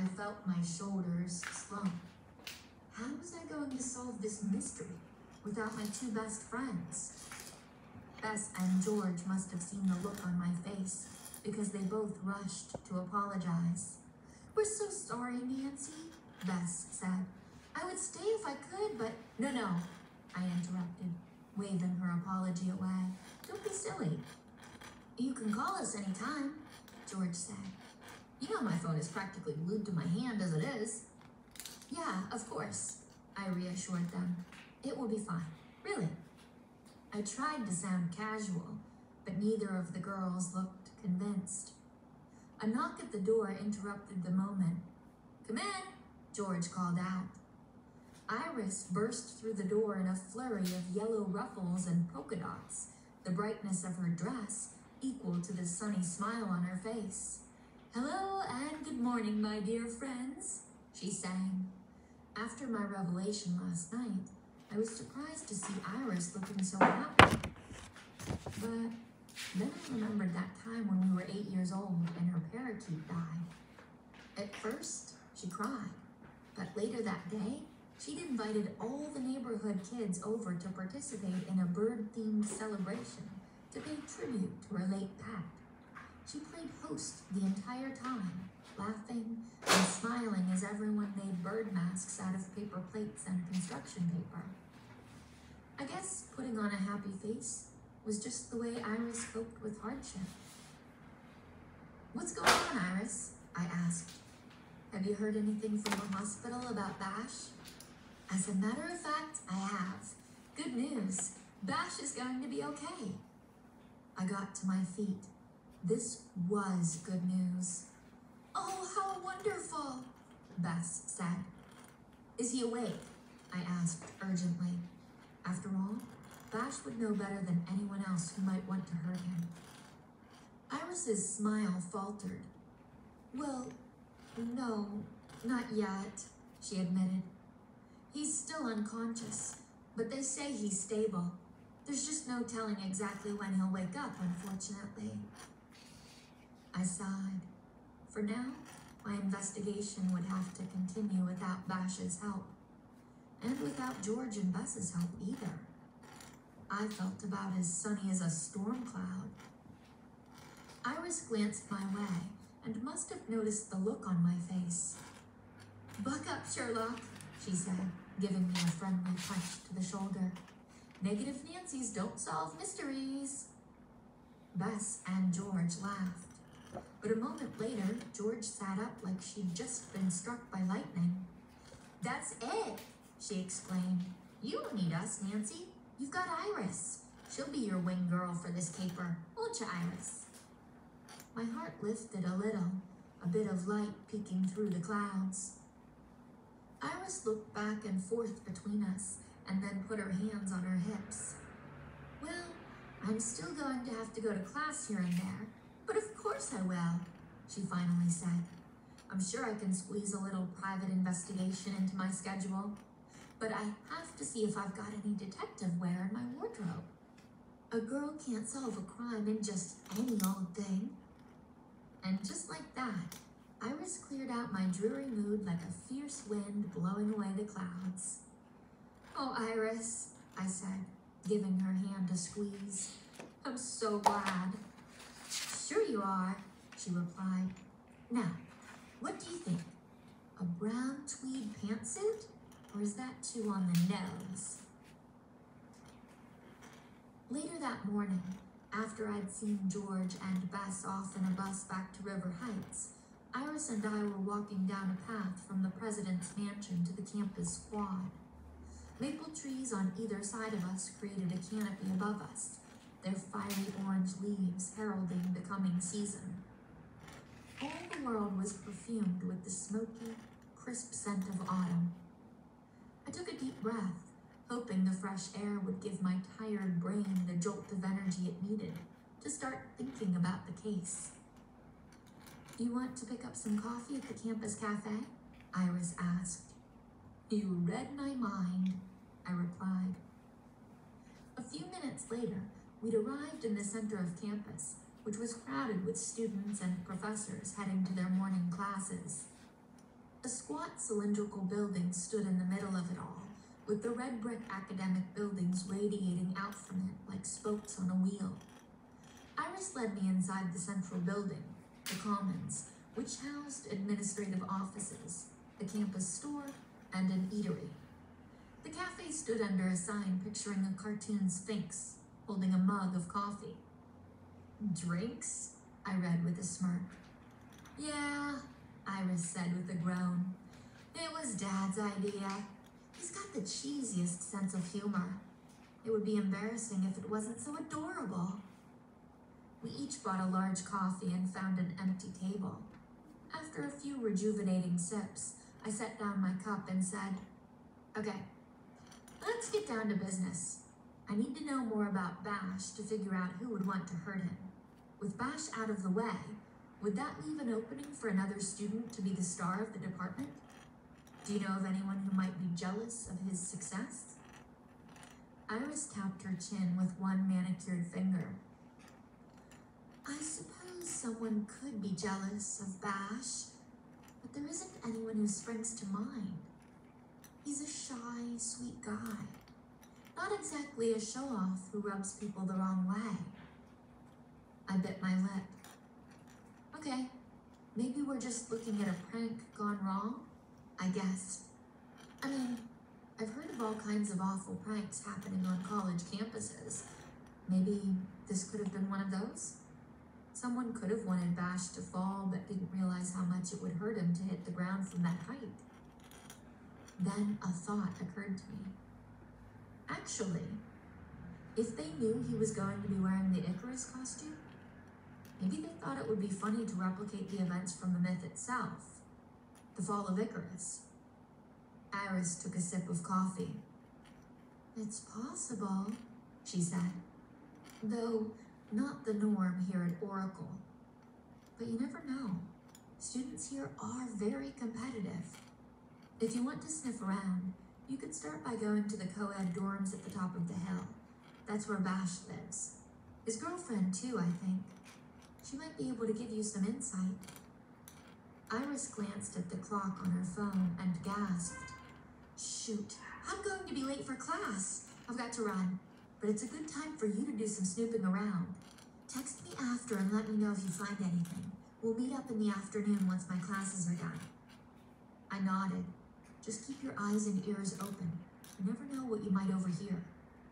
I felt my shoulders slump. How was I going to solve this mystery without my two best friends? Bess and George must have seen the look on my face because they both rushed to apologize. "We're so sorry, Nancy," Bess said. "I would stay if I could, but..." No, I interrupted, waving her apology away. "Don't be silly. You can call us anytime," George said. "You know my phone is practically glued to my hand as it is." "Yeah, of course," I reassured them. "It will be fine, really." I tried to sound casual, but neither of the girls looked convinced. A knock at the door interrupted the moment. "Come in," George called out. Iris burst through the door in a flurry of yellow ruffles and polka dots, the brightness of her dress equal to the sunny smile on her face. "Hello and good morning, my dear friends," she sang. After my revelation last night, I was surprised to see Iris looking so happy. But then I remembered that time when we were 8 years old and her parakeet died. At first, she cried, but later that day, she'd invited all the neighborhood kids over to participate in a bird-themed celebration to pay tribute to her late pet. She played host the entire time, laughing and smiling as everyone made bird masks out of paper plates and construction paper. I guess putting on a happy face was just the way Iris coped with hardship. "What's going on, Iris?" I asked. "Have you heard anything from the hospital about Bash?" "As a matter of fact, I have. Good news. Bash is going to be okay." I got to my feet. This was good news. "Oh, how wonderful," Bess said. "Is he awake?" I asked urgently. After all, Bash would know better than anyone else who might want to hurt him. Iris's smile faltered. "Well, no, not yet," she admitted. "He's still unconscious, but they say he's stable. There's just no telling exactly when he'll wake up, unfortunately." I sighed. For now, my investigation would have to continue without Bash's help, and without George and Bess's help either. I felt about as sunny as a storm cloud. Iris glanced my way and must have noticed the look on my face. "Buck up, Sherlock," she said, giving me a friendly touch to the shoulder. "Negative Nancys don't solve mysteries." Bess and George laughed, but a moment later, George sat up like she'd just been struck by lightning. "That's it," she exclaimed. "You don't need us, Nancy. You've got Iris. She'll be your wing girl for this caper, won't you, Iris?" My heart lifted a little, a bit of light peeking through the clouds. Iris looked back and forth between us and then put her hands on her hips. "Well, I'm still going to have to go to class here and there, but of course I will," she finally said. "I'm sure I can squeeze a little private investigation into my schedule, but I have to see if I've got any detective wear in my wardrobe. A girl can't solve a crime in just any old thing." And just like that, Iris cleared out my dreary mood like a fierce wind blowing away the clouds. "Oh, Iris," I said, giving her hand a squeeze. "I'm so glad." "Sure you are," she replied. "Now, what do you think? A brown tweed pantsuit? Or is that too on the nose?" Later that morning, after I'd seen George and Bess off in a bus back to River Heights, Iris and I were walking down a path from the president's mansion to the campus quad. Maple trees on either side of us created a canopy above us, their fiery orange leaves heralding the coming season. All the world was perfumed with the smoky, crisp scent of autumn. I took a deep breath, hoping the fresh air would give my tired brain the jolt of energy it needed to start thinking about the case. "You want to pick up some coffee at the campus cafe?" Iris asked. "You read my mind," I replied. A few minutes later, we'd arrived in the center of campus, which was crowded with students and professors heading to their morning classes. A squat cylindrical building stood in the middle of it all, with the red brick academic buildings radiating out from it like spokes on a wheel. Iris led me inside the central building, the Commons, which housed administrative offices, the campus store, and an eatery. The cafe stood under a sign picturing a cartoon sphinx holding a mug of coffee. "Drinks?" I read with a smirk. "Yeah," Iris said with a groan. "It was Dad's idea. He's got the cheesiest sense of humor. It would be embarrassing if it wasn't so adorable." We each bought a large coffee and found an empty table. After a few rejuvenating sips, I set down my cup and said, "Okay, let's get down to business. I need to know more about Bash to figure out who would want to hurt him. With Bash out of the way, would that leave an opening for another student to be the star of the department? Do you know of anyone who might be jealous of his success?" Iris tapped her chin with one manicured finger. "I suppose someone could be jealous of Bash, but there isn't anyone who springs to mind. He's a shy, sweet guy. Not exactly a show-off who rubs people the wrong way." I bit my lip. "Okay, maybe we're just looking at a prank gone wrong," I guessed. I mean, I've heard of all kinds of awful pranks happening on college campuses. Maybe this could have been one of those? Someone could have wanted Bash to fall but didn't realize how much it would hurt him to hit the ground from that height. Then a thought occurred to me. Actually, if they knew he was going to be wearing the Icarus costume, maybe they thought it would be funny to replicate the events from the myth itself, the fall of Icarus. Iris took a sip of coffee. "It's possible," she said, "though not the norm here at Oracle. But you never know. Students here are very competitive. If you want to sniff around, you could start by going to the co-ed dorms at the top of the hill. That's where Bash lives. His girlfriend, too, I think. She might be able to give you some insight." Iris glanced at the clock on her phone and gasped. "Shoot, I'm going to be late for class. I've got to run. But it's a good time for you to do some snooping around. Text me after and let me know if you find anything. We'll meet up in the afternoon once my classes are done." I nodded. "Just keep your eyes and ears open. You never know what you might overhear.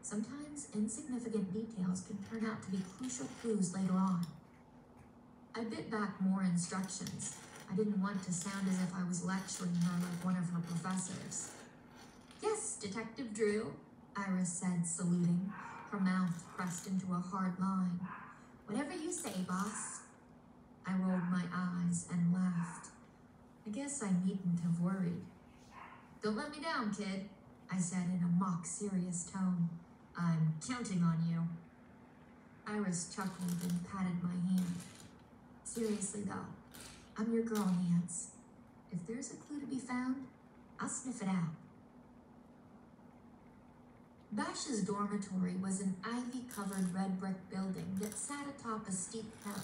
Sometimes insignificant details can turn out to be crucial clues later on." I bit back more instructions. I didn't want to sound as if I was lecturing her like one of her professors. "Yes, Detective Drew," Iris said, saluting, her mouth pressed into a hard line. "Whatever you say, boss." I rolled my eyes and laughed. I guess I needn't have worried. "Don't let me down, kid," I said in a mock-serious tone. "I'm counting on you." Iris chuckled and patted my hand. "Seriously, though, I'm your girl, Nance. If there's a clue to be found, I'll sniff it out." Bash's dormitory was an ivy-covered red brick building that sat atop a steep hill,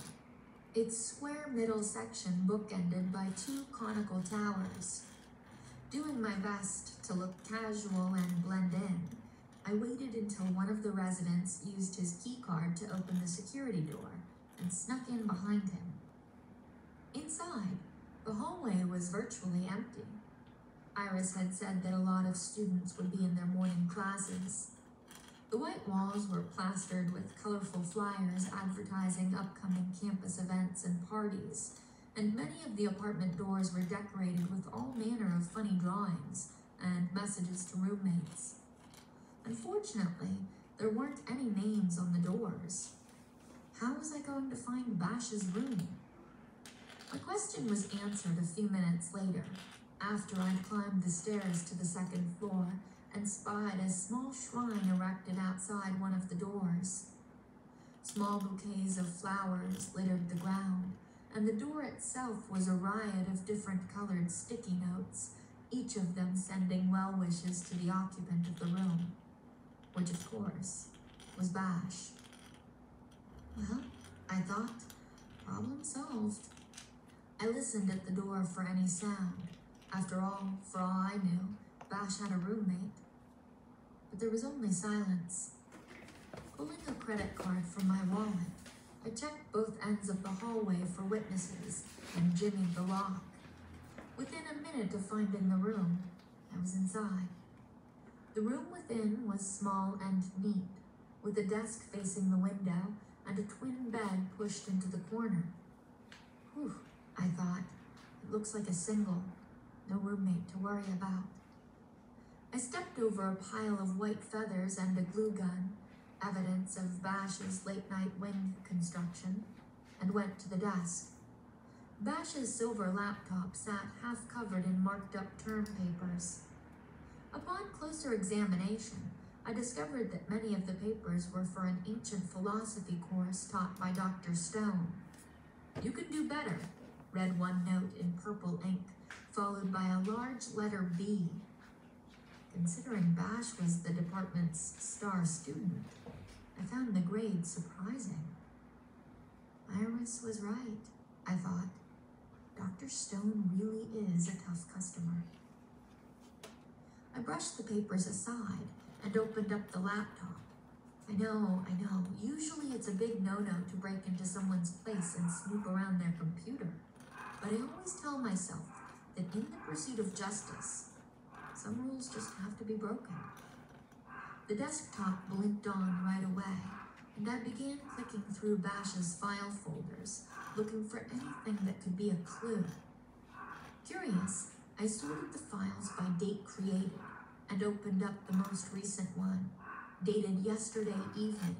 its square middle section bookended by two conical towers. Doing my best to look casual and blend in, I waited until one of the residents used his keycard to open the security door and snuck in behind him. Inside, the hallway was virtually empty. Iris had said that a lot of students would be in their morning classes. The white walls were plastered with colorful flyers advertising upcoming campus events and parties, and many of the apartment doors were decorated with all manner of funny drawings and messages to roommates. Unfortunately, there weren't any names on the doors. How was I going to find Bash's room? My question was answered a few minutes later, after I'd climbed the stairs to the second floor and spied a small shrine erected outside one of the doors. Small bouquets of flowers littered the ground, and the door itself was a riot of different colored sticky notes, each of them sending well wishes to the occupant of the room, which of course was Bash. Well, I thought, problem solved. I listened at the door for any sound, After all, for all I knew, Bash had a roommate. But there was only silence. Pulling a credit card from my wallet, I checked both ends of the hallway for witnesses and jimmied the lock. Within a minute of finding the room, I was inside. The room within was small and neat, with a desk facing the window and a twin bed pushed into the corner. Whew, I thought. It looks like a single. No roommate to worry about. I stepped over a pile of white feathers and a glue gun, evidence of Bash's late-night wing construction, and went to the desk. Bash's silver laptop sat half-covered in marked-up term papers. Upon closer examination, I discovered that many of the papers were for an ancient philosophy course taught by Dr. Stone. "You can do better," read one note in purple ink, followed by a large letter B. Considering Bash was the department's star student, I found the grade surprising. Iris was right, I thought. Dr. Stone really is a tough customer. I brushed the papers aside and opened up the laptop. I know. Usually it's a big no-no to break into someone's place and snoop around their computer. But I always tell myself that in the pursuit of justice, some rules just have to be broken. The desktop blinked on right away, and I began clicking through Bash's file folders, looking for anything that could be a clue. Curious, I sorted the files by date created and opened up the most recent one, dated yesterday evening.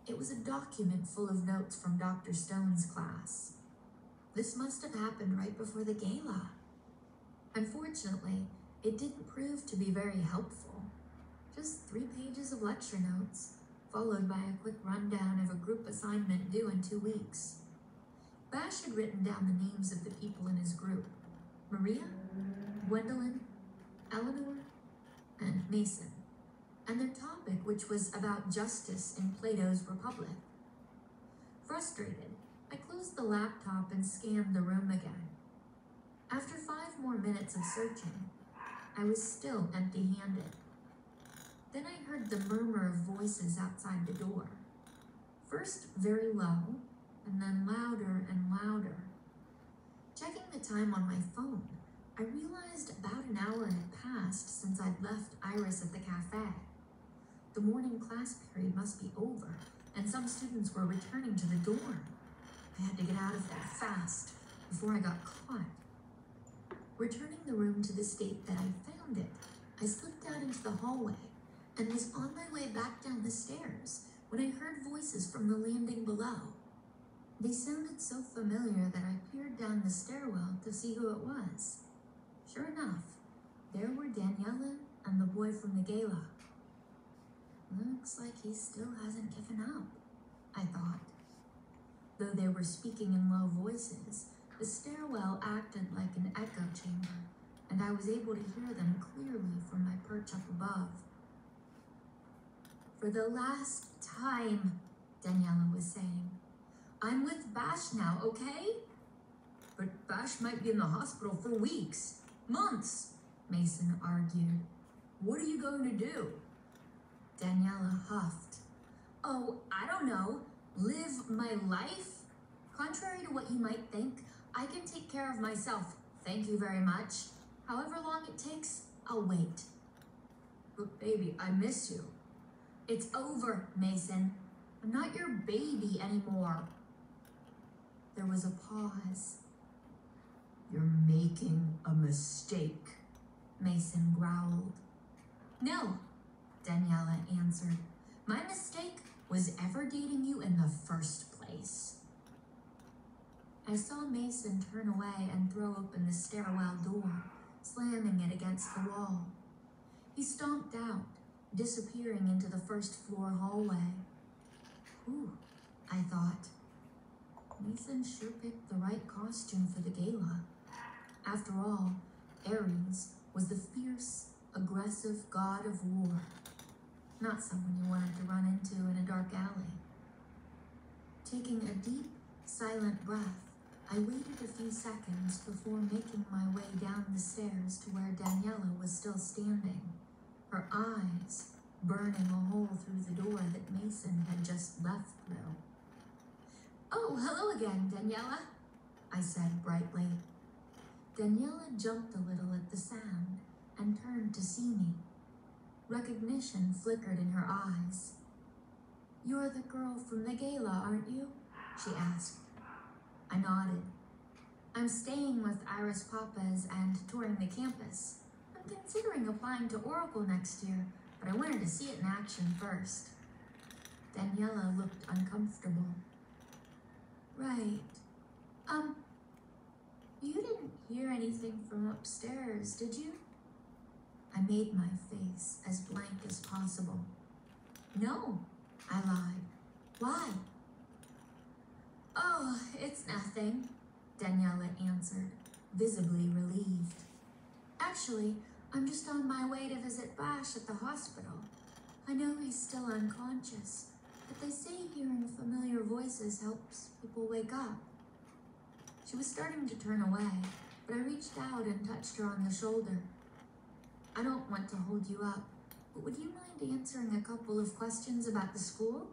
It was a document full of notes from Dr. Stone's class. This must have happened right before the gala. Unfortunately, it didn't prove to be very helpful. Just 3 pages of lecture notes, followed by a quick rundown of a group assignment due in 2 weeks. Bash had written down the names of the people in his group: Maria, Gwendolyn, Eleanor, and Mason, and their topic, which was about justice in Plato's Republic. Frustrated, I closed the laptop and scanned the room again. After 5 more minutes of searching, I was still empty-handed. Then I heard the murmur of voices outside the door. First very low, and then louder and louder. Checking the time on my phone, I realized about an hour had passed since I'd left Iris at the cafe. The morning class period must be over, and some students were returning to the dorm. I had to get out of there fast before I got caught. Returning the room to the state that I found it, I slipped out into the hallway and was on my way back down the stairs when I heard voices from the landing below. They sounded so familiar that I peered down the stairwell to see who it was. Sure enough, there were Daniela and the boy from the gala. Looks like he still hasn't given up, I thought. Though they were speaking in low voices, the stairwell acted like an echo chamber, and I was able to hear them clearly from my perch up above. "For the last time," Daniela was saying, "I'm with Bash now, okay?" "But Bash might be in the hospital for weeks, months," Mason argued. "What are you going to do?" Daniela huffed. "Oh, I don't know. Live my life? Contrary to what you might think, I can take care of myself, thank you very much. However long it takes, I'll wait." "But baby, I miss you." "It's over, Mason. I'm not your baby anymore." There was a pause. "You're making a mistake," Mason growled. "No," Daniela answered. "My mistake was ever dating you in the first place." I saw Mason turn away and throw open the stairwell door, slamming it against the wall. He stomped out, disappearing into the first floor hallway. Whew, I thought. Mason sure picked the right costume for the gala. After all, Ares was the fierce, aggressive god of war, not someone you wanted to run into in a dark alley. Taking a deep, silent breath, I waited a few seconds before making my way down the stairs to where Daniela was still standing, her eyes burning a hole through the door that Mason had just left through. "Oh, hello again, Daniela," I said brightly. Daniela jumped a little at the sound and turned to see me. Recognition flickered in her eyes. "You're the girl from the gala, aren't you?" she asked. I nodded. "I'm staying with Iris Papas and touring the campus. I'm considering applying to Oracle next year, but I wanted to see it in action first." Daniela looked uncomfortable. "Right. You didn't hear anything from upstairs, did you?" I made my face as blank as possible. "No," I lied. "Why?" "Oh, it's nothing," Daniela answered, visibly relieved. "Actually, I'm just on my way to visit Bash at the hospital. I know he's still unconscious, but they say hearing familiar voices helps people wake up." She was starting to turn away, but I reached out and touched her on the shoulder. "I don't want to hold you up, but would you mind answering a couple of questions about the school?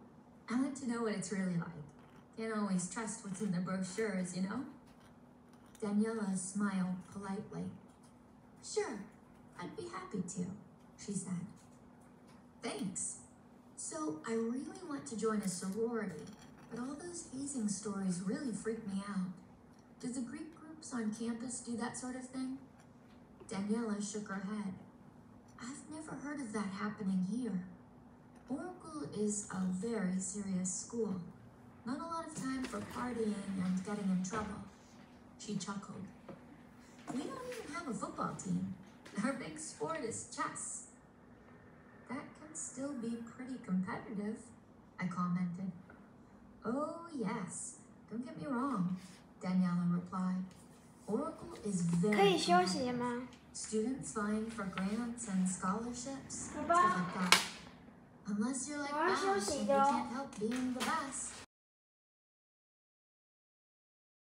I want to know what it's really like. Can't always trust what's in the brochures, you know?" Daniela smiled politely. "Sure, I'd be happy to," she said. "Thanks. So I really want to join a sorority, but all those hazing stories really freak me out. Do the Greek groups on campus do that sort of thing?" Daniela shook her head. "I've never heard of that happening here. Oracle is a very serious school. Not a lot of time for partying and getting in trouble." She chuckled. "We don't even have a football team. Our big sport is chess." "That can still be pretty competitive," I commented. "Oh, yes. Don't get me wrong," Daniela replied. "Oracle is very 可以休息吗？ Students vying for grants and scholarships, 好 stuff 吧。 like that. Unless you're like 我要休 Bash 息 and 的 you 哦。 can't help being the best.